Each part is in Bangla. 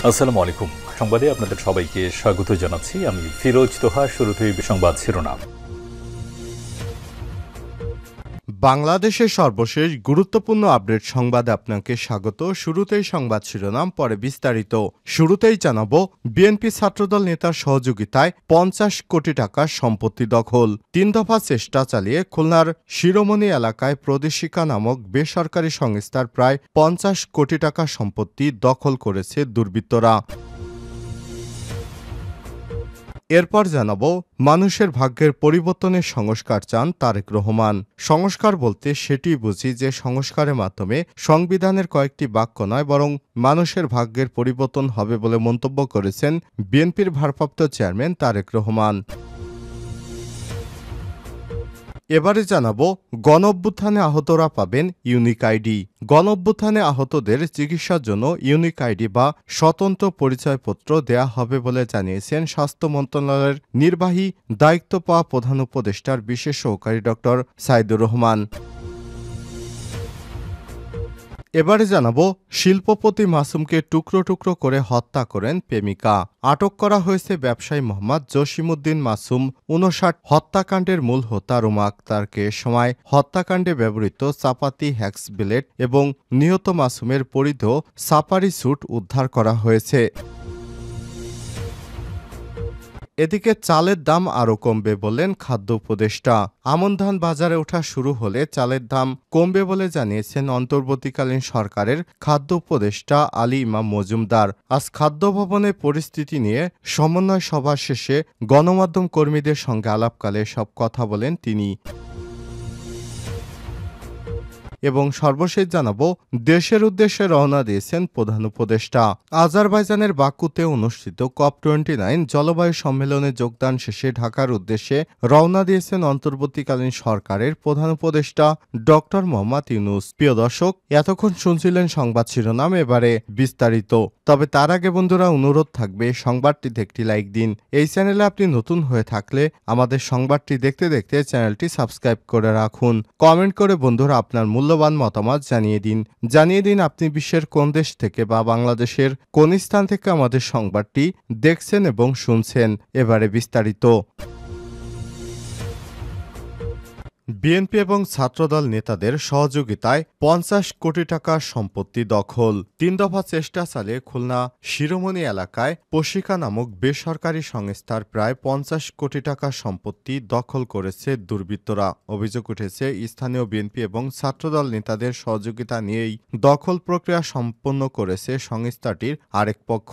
আসসালামু আলাইকুম। সংবাদে আপনাদের সবাইকে স্বাগত জানাচ্ছি। আমি ফিরোজ তোহা। শুরুতেই সংবাদ শিরোনাম। বাংলাদেশের সর্বশেষ গুরুত্বপূর্ণ আপডেট সংবাদে আপনাকে স্বাগত। শুরুতেই সংবাদ শিরোনাম, পরে বিস্তারিত। শুরুতেই জানাবো, বিএনপি ছাত্রদল নেতার সহযোগিতায় ৫০ কোটি টাকার সম্পত্তি দখল। ৩ দফা চেষ্টা চালিয়ে খুলনার শিরোমণি এলাকায় প্রদেশিকা নামক বেসরকারি সংস্থার প্রায় ৫০ কোটি টাকা সম্পত্তি দখল করেছে দুর্বৃত্তরা। এরপর জানাবো, মানুষের ভাগ্যের পরিবর্তনের সংস্কার চান তারেক রহমান। সংস্কার বলতে সেটি বুঝি যে সংস্কারের মাধ্যমে সংবিধানের কয়েকটি বাক্য নয়, বরং মানুষের ভাগ্যের পরিবর্তন হবে বলে মন্তব্য করেছেন বিএনপির ভারপ্রাপ্ত চেয়ারম্যান তারেক রহমান। এবারে জানাবো, গণঅভ্যুত্থানে আহতরা পাবেন ইউনিক আইডি। গণঅভ্যুত্থানে আহতদের চিকিৎসার জন্য ইউনিক আইডি বা স্বতন্ত্র পরিচয়পত্র দেয়া হবে বলে জানিয়েছেন স্বাস্থ্য মন্ত্রণালয়ের নির্বাহী দায়িত্ব পাওয়া প্রধান উপদেষ্টার বিশেষ সহকারী ড. সাইদুর রহমান। এবারে জানাবো, শিল্পপতি মাসুমকে টুকরো টুকরো করে হত্যা করেন প্রেমিকা। আটক করা হয়েছে ব্যবসায়ী মোহাম্মদ জসিমউদ্দিন মাসুম ৫৯। হত্যাকাণ্ডের মূল হোতা রুমা আক্তারকে সময় হত্যাকাণ্ডে ব্যবহৃত চাপাতি, হ্যাক্স ব্লেড এবং নিহত মাসুমের পরিধেয় সাফারি স্যুট উদ্ধার করা হয়েছে। এদিকে চালের দাম আরও কমবে বললেন খাদ্য উপদেষ্টা। আমন ধান বাজারে ওঠা শুরু হলে চালের দাম কমবে বলে জানিয়েছেন অন্তর্বর্তীকালীন সরকারের খাদ্য উপদেষ্টা আলী ইমাম মজুমদার। আজ খাদ্য ভবনে পরিস্থিতি নিয়ে সমন্বয় সভা শেষে গণমাধ্যম কর্মীদের সঙ্গে আলাপকালে সব কথা বলেন তিনি। এবং সর্বশেষ জানাবো, দেশের উদ্দেশ্যে রওনা দিয়েছেন প্রধান উপদেষ্টা। আজারবাইজানের বাকুতে অনুষ্ঠিত COP29 জলবায়ু সম্মেলনে যোগদান শেষে ঢাকার উদ্দেশ্যে রওনা দিয়েছেন অন্তর্বর্তীকালীন সরকারের প্রধান উপদেষ্টা ড. মোহাম্মদ ইউনূস। প্রিয় দর্শক, এতক্ষণ শুনছিলেন সংবাদ শিরোনাম, এবারে বিস্তারিত। তবে তার আগে বন্ধুরা, অনুরোধ থাকবে সংবাদটিতে একটি লাইক দিন। এই চ্যানেলে আপনি নতুন হয়ে থাকলে আমাদের সংবাদটি দেখতে দেখতে চ্যানেলটি সাবস্ক্রাইব করে রাখুন। কমেন্ট করে বন্ধুরা আপনার মূল্যবান মতামত জানিয়ে দিন আপনি বিশ্বের কোন দেশ থেকে বা বাংলাদেশের কোন স্থান থেকে আমাদের সংবাদটি দেখছেন এবং শুনছেন। এবারে বিস্তারিত। বিএনপি এবং ছাত্রদল নেতাদের সহযোগিতায় ৫০ কোটি টাকার সম্পত্তি দখল। ৩ দফা চেষ্টা চালিয়ে খুলনা শিরোমণি এলাকায় পশিকা নামক বেসরকারি সংস্থার প্রায় ৫০ কোটি টাকার সম্পত্তি দখল করেছে দুর্বৃত্তরা। অভিযোগ উঠেছে, স্থানীয় বিএনপি এবং ছাত্রদল নেতাদের সহযোগিতা নিয়েই দখল প্রক্রিয়া সম্পন্ন করেছে সংস্থাটির আরেক পক্ষ।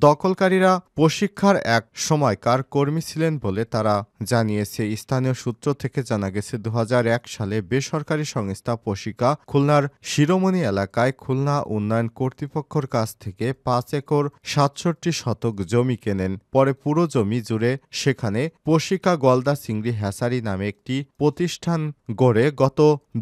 দখলকারীরা পশিক্ষার এক সময়কার কর্মী ছিলেন বলে তারা জানিয়েছে। স্থানীয় সূত্র থেকে জানা গেছে, ২০০১ সালে বেসরকারি সংস্থা পশিকা খুলনার শিরোমণি এলাকায় খুলনা উন্নয়ন কর্তৃপক্ষের কাছ থেকে ৫ একর ৬৭ শতক জমি কেনেন। পরে পুরো জমি জুড়ে সেখানে পশিকা গলদা চিংড়ি হ্যাচারি নামে একটি প্রতিষ্ঠান গড়ে গত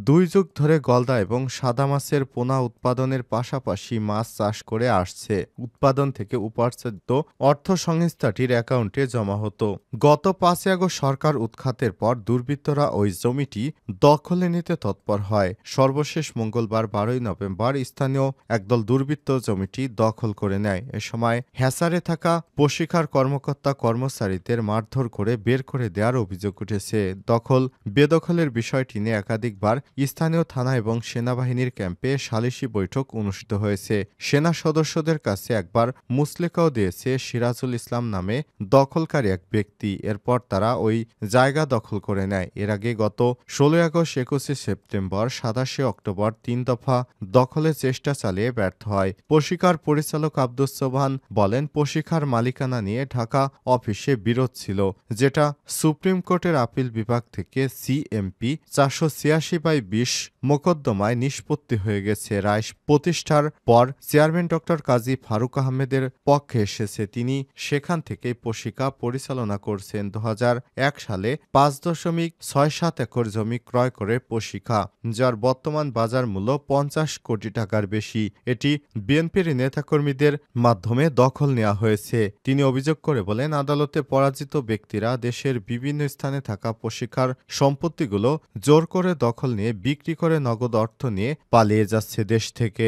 ২ যুগ ধরে গলদা এবং সাদা মাছের পোনা উৎপাদনের পাশাপাশি মাছ চাষ করে আসছে। উৎপাদন থেকে উপার্জিত অর্থ সংস্থাটির অ্যাকাউন্টে জমা হতো। গত ৫ আগস্ট সরকার উৎখাতের পর দুর্বৃত্তরা ওই জমিটি দখলে নিতে তৎপর হয়। সর্বশেষ মঙ্গলবার ১২ নভেম্বর স্থানীয় একদল দুর্বৃত্ত জমিটি দখল করে নেয়। এ সময় হ্যাচারে থাকা পশিকার কর্মকর্তা কর্মচারীদের মারধর করে বের করে দেওয়ার অভিযোগ উঠেছে। দখল বেদখলের বিষয়টি নিয়ে একাধিকবার স্থানীয় থানা এবং সেনাবাহিনীর ক্যাম্পে সালিশি বৈঠক অনুষ্ঠিত হয়েছে। সেনা সদস্যদের কাছে একবার মুচলেকাও দিয়েছে সিরাজুল ইসলাম নামে দখলকারী এক ব্যক্তি। এরপর তারা ওই জায়গা দখল করে নেয়। এর আগে গত ১৬ আগস্ট, ২১ সেপ্টেম্বর, ২৭ অক্টোবর ৩ দফা দখলের চেষ্টা চালিয়ে ব্যর্থ হয়। পশিকার পরিচালক আব্দুস সোবহান বলেন, পশিকার মালিকানা নিয়ে ঢাকা অফিসে বিরোধ ছিল, যেটা সুপ্রিম কোর্টের আপিল বিভাগ থেকে CMP ৪৮৬/২০ মোকদ্দমায় নিষ্পত্তি হয়ে গেছে। রায় প্রতিষ্ঠার পর চেয়ারম্যান ড. কাজী ফারুক আহমেদের পক্ষে এসেছে। তিনি সেখান থেকেই পশিকা পরিচালনা করছেন। ২০০১ সালে ৫.৬৭ একর জমি ক্রয় করে পশিকা, যার বর্তমান বাজার মূল্য ৫০ কোটি টাকার বেশি। এটি বিএনপির নেতাকর্মীদের মাধ্যমে দখল নেওয়া হয়েছে। তিনি অভিযোগ করে বলেন, আদালতে পরাজিত ব্যক্তিরা দেশের বিভিন্ন স্থানে থাকা পশিকার সম্পত্তিগুলো জোর করে দখল নিয়ে বিক্রি করে নগদ অর্থ নিয়ে পালিয়ে যাচ্ছে দেশ থেকে।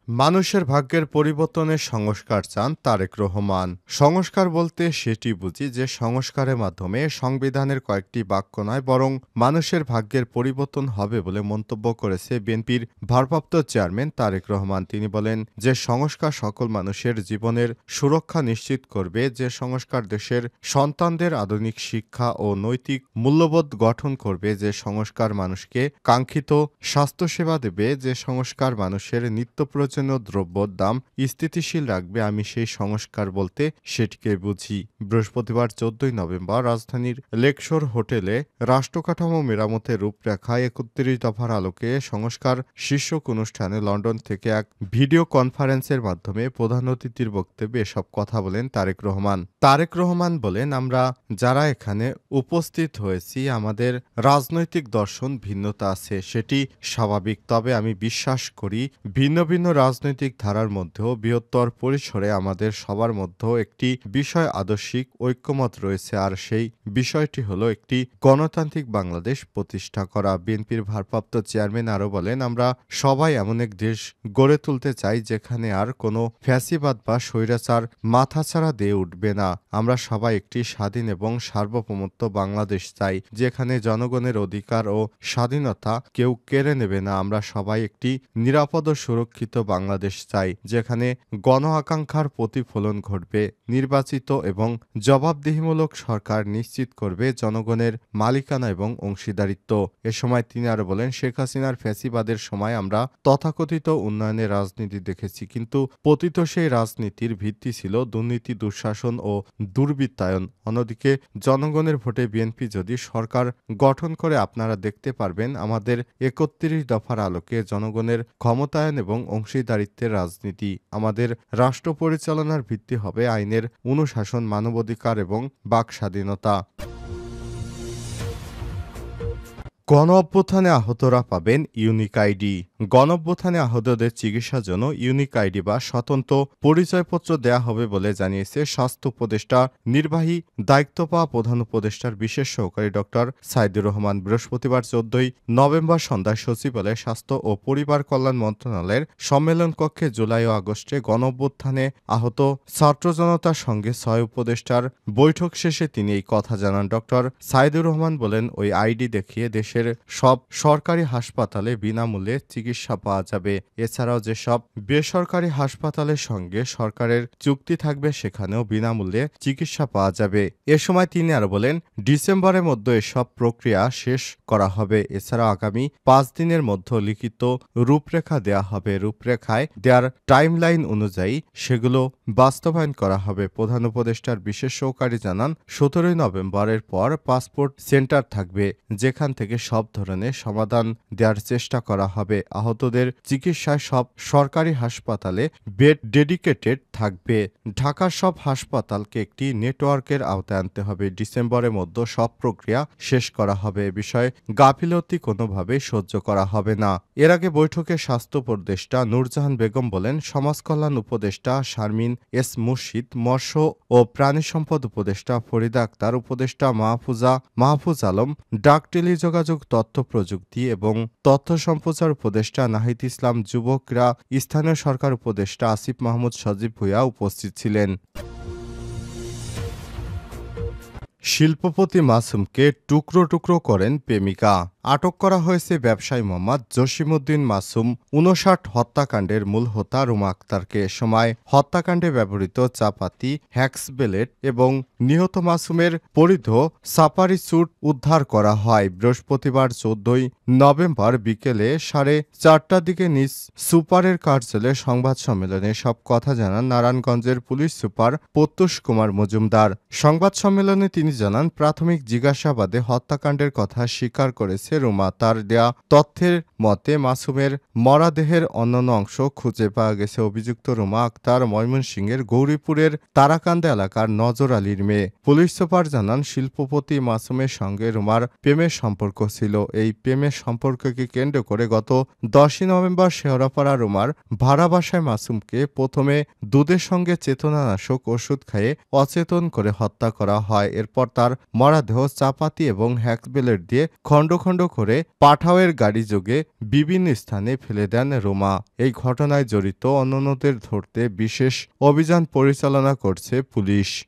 মানুষের ভাগ্যের পরিবর্তনের সংস্কার চান তারেক রহমান। সংস্কার বলতে সেটি বুঝি যে সংস্কারের মাধ্যমে সংবিধানের কয়েকটি বাক্য নয় বরং মানুষের ভাগ্যের পরিবর্তন হবে বলে মন্তব্য করেছে বিএনপির ভারপ্রাপ্ত চেয়ারম্যান তারেক রহমান। তিনি বলেন যে সংস্কার সকল মানুষের জীবনের সুরক্ষা নিশ্চিত করবে, যে সংস্কার দেশের সন্তানদের আধুনিক শিক্ষা ও নৈতিক মূল্যবোধ গঠন করবে, যে সংস্কার মানুষকে কাঙ্ক্ষিত স্বাস্থ্যসেবা দেবে, যে সংস্কার মানুষের নিত্য প্রয়োজনীয় দ্রব্যের দাম স্থিতিশীল রাখবে, আমি সেই সংস্কার বলতে সেটিকে বুঝি। বৃহস্পতিবার 14 নভেম্বর রাজধানীর লেকশোর হোটেলে রাষ্ট্রকাঠামো মেরামতের রূপরেখা ৩১ দফার আলোকে সংস্কার শীর্ষক অনুষ্ঠানে লন্ডন থেকে এক ভিডিও কনফারেন্সের মাধ্যমে প্রধান অতিথির বক্তব্যে এসব কথা বলেন তারেক রহমান। তারেক রহমান বলেন, আমরা যারা এখানে উপস্থিত হয়েছি আমাদের রাজনৈতিক দর্শন ভিন্নতা আছে, সেটি স্বাভাবিক। তবে আমি বিশ্বাস করি ভিন্ন ভিন্ন রাজনৈতিক ধারার মধ্যেও বৃহত্তর পরিসরে আমাদের সবার মধ্যেও একটি বিষয় আদর্শিক ঐক্যমত রয়েছে, আর সেই বিষয়টি হলো একটি গণতান্ত্রিক বাংলাদেশ প্রতিষ্ঠা করা। বিএনপির ভারপ্রাপ্ত চেয়ারম্যান আরও বলেন, আমরা সবাই এমন এক দেশ গড়ে তুলতে চাই যেখানে আর কোনো ফ্যাসিবাদ বা স্বৈরাচার মাথাছাড়া দিয়ে উঠবে না। আমরা সবাই একটি স্বাধীন এবং সার্বভৌমত্ব বাংলাদেশ চাই, যেখানে জনগণের অধিকার ও স্বাধীনতা কেউ কেড়ে নেবে না। আমরা সবাই একটি নিরাপদ ও সুরক্ষিত বাংলাদেশ চাই, যেখানে গণ আকাঙ্ক্ষার প্রতিফলন ঘটবে। নির্বাচিত এবং জবাবদিহিমূলক সরকার নিশ্চিত করবে জনগণের মালিকানা এবং অংশীদারিত্ব। এ সময় তিনি আরো বলেন, শেখ হাসিনার ফ্যাসিবাদের সময় আমরা তথাকথিত উন্নয়নের রাজনীতি দেখেছি, কিন্তু পতিত সেই রাজনীতির ভিত্তি ছিল দুর্নীতি, দুঃশাসন ও দুর্বৃত্তায়ন। অন্যদিকে জনগণের ভোটে বিএনপি যদি সরকার গঠন করে আপনারা দেখতে পারবেন আমাদের ৩১ দফার আলোকে জনগণের ক্ষমতায়ন এবং অংশীদারিত্বের রাজনীতি। আমাদের রাষ্ট্র পরিচালনার ভিত্তি হবে আইনের অনুশাসন, মানবাধিকার এবং বাক স্বাধীনতা। গণ অভ্যুত্থানে আহতরা পাবেন ইউনিক আইডি। গণ অভ্যুত্থানে আহতদের চিকিৎসার জন্য ইউনিক আইডি বা স্বতন্ত্র পরিচয়পত্র দেয়া হবে বলে জানিয়েছে স্বাস্থ্য উপদেষ্টা নির্বাহী দায়িত্ব পাওয়া প্রধান উপদেষ্টার বিশেষ সহকারী ডক্টর সাইদুর রহমান। বৃহস্পতিবার 14 নভেম্বর সন্ধ্যায় সচিবালয়ে স্বাস্থ্য ও পরিবার কল্যাণ মন্ত্রণালয়ের সম্মেলন কক্ষে জুলাই ও আগস্টে গণ অভ্যুত্থানে আহত ছাত্র জনতার সঙ্গে 6 উপদেষ্টার বৈঠক শেষে তিনি এই কথা জানান। ডক্টর সাইদুর রহমান বলেন, ওই আইডি দেখিয়ে দেশের সব সরকারি হাসপাতালে বিনামূল্যে চিকিৎসা পাওয়া যাবে। এছাড়াও যেসব বেসরকারি হাসপাতালের সঙ্গে সরকারের চুক্তি থাকবে সেখানেও বিনামূল্যে চিকিৎসা পাওয়া যাবে। এ সময় তিনি আরো বলেন, ডিসেম্বরের মধ্যে এসব প্রক্রিয়া শেষ করা হবে। এছাড়াও আগামী 5 দিনের মধ্যে লিখিত রূপরেখা দেয়া হবে। রূপরেখায় দেওয়ার টাইমলাইন অনুযায়ী সেগুলো বাস্তবায়ন করা হবে। প্রধান উপদেষ্টার বিশেষ সহকারী জানান, 17 নভেম্বরের পর পাসপোর্ট সেন্টার থাকবে, যেখান থেকে সব ধরনের সমাধান দেওয়ার চেষ্টা করা হবে। আহতদের চিকিৎসায় সব সরকারি হাসপাতালে বেড ডেডিকেটেড থাকবে। ঢাকার সব হাসপাতালকে একটি নেটওয়ার্কের আওতায় আনতে হবে। ডিসেম্বরের মধ্যে সব প্রক্রিয়া শেষ করা হবে। এ বিষয়ে গাফিলতি কোনোভাবেই সহ্য করা হবে না। এর আগে বৈঠকে স্বাস্থ্য উপদেষ্টা নূরজাহান বেগম বলেন, সমাজ কল্যাণ উপদেষ্টা শারমিন এস মুর্শিদ, মৎস্য ও প্রাণী সম্পদ উপদেষ্টা ফরিদা আক্তার, উপদেষ্টা মাহফুজ আলম, ডাক টেলিযোগাযোগ, তথ্য প্রযুক্তি এবং তথ্য সম্প্রচার উপদেষ্টা নাহিদ ইসলাম, যুব ক্রীড়া স্থানীয় সরকার উপদেষ্টা আসিফ মাহমুদ সজীব ভূঁইয়া উপস্থিত ছিলেন। শিল্পপতি মাসুমকে টুকরো টুকরো করেন প্রেমিকা। আটক করা হয়েছে ব্যবসায়ী মোহাম্মদ জসিমউদ্দিন মাসুম ৫৯ হত্যাকাণ্ডের মূল হোতা রুমা আক্তারকে। এ সময় হত্যাকাণ্ডে ব্যবহৃত চাপাতি, হ্যাক্স ব্লেড এবং নিহত মাসুমের পরিধেয় সাফারি স্যুট উদ্ধার করা হয়। বৃহস্পতিবার 14 নভেম্বর বিকেলে 4:30টার দিকে নিজ সুপারের কার্যালয়ে সংবাদ সম্মেলনে সব কথা জানান নারায়ণগঞ্জের পুলিশ সুপার প্রত্যুষ কুমার মজুমদার। সংবাদ সম্মেলনে তিনি জানান, প্রাথমিক জিজ্ঞাসাবাদে হত্যাকাণ্ডের কথা স্বীকার করেছে রুমা। তার দেয়া তথ্যের মতে মাসুমের মরাদেহের অন্যান্য অংশ খুঁজে পাওয়া গেছে। অভিযুক্ত রুমা আক্তার ময়মনসিংহের গৌরীপুরের তারাকান্দা এলাকার নজর আলীর মেয়ে। পুলিশ সুপার জানান, শিল্পপতি মাসুমের সঙ্গে রুমার প্রেমের সম্পর্ক ছিল। এই প্রেমের সম্পর্ককে কেন্দ্র করে গত 10 নভেম্বর শেওড়াপাড়া রুমার ভাড়া বাসায় মাসুমকে প্রথমে দুধের সঙ্গে চেতনানাশক ওষুধ খাইয়ে অচেতন করে হত্যা করা হয়। এরপর তার মরাদেহ চাপাতি এবং হ্যাক্স ব্লেড দিয়ে খণ্ড খণ্ড করে পাঠাওয়ের গাড়িযোগে বিভিন্ন স্থানে ফেলে দেন রোমা। এই ঘটনায় জড়িত অন্যান্যদের ধরতে বিশেষ অভিযান পরিচালনা করছে পুলিশ।